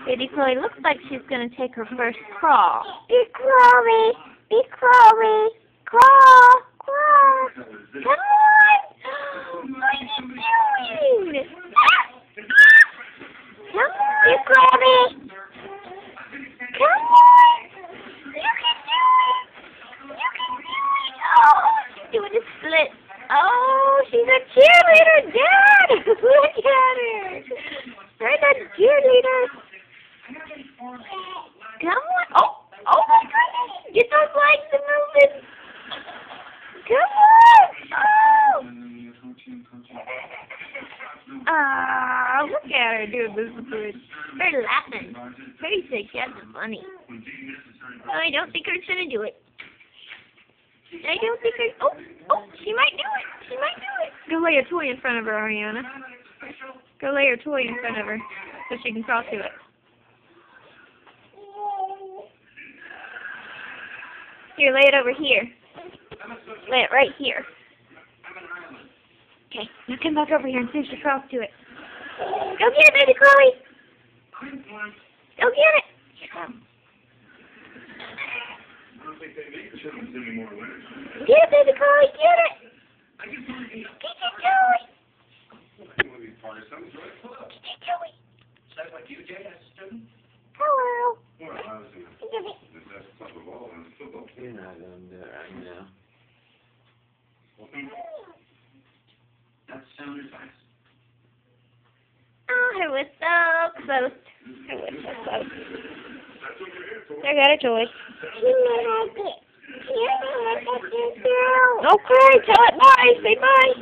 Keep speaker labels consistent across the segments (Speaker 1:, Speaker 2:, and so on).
Speaker 1: Baby Chloe looks like she's going to take her first crawl. Big Chloe! Big Chloe! Crawl! Crawl! Come on! What are you doing? Come on, Big Chloe! Come on! You can do it! You can do it! Oh, she's doing a split. Oh, she's a cheerleader, Dad! Look at her! Right, a cheerleader. Come on! Oh! Oh my goodness! Get those legs a moving! Come on! Oh! Ah, look at her doing this good. They're laughing. Pretty sick. That's funny. I don't think her gonna do it. I don't think her. Oh! She might do it. She might do it. Go lay a toy in front of her, Ariana. Go lay her toy in front of her so she can crawl to it. Here, lay it over here. Lay it right here. Okay, now come back over here and see if she crawls to it. Go get it, baby Chloe! Go get it! Get it, baby Chloe, get it! Get your toy! Get your toy! Hello! Give it.
Speaker 2: You're not going to do it right now. That's sound advice.
Speaker 1: Oh, her was so close. Her was so close. I got a toy. Okay, tell it bye. Say bye.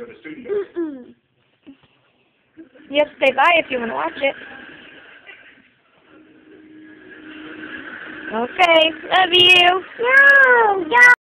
Speaker 1: You have to say bye if you want to watch it. Okay, love you. No, no.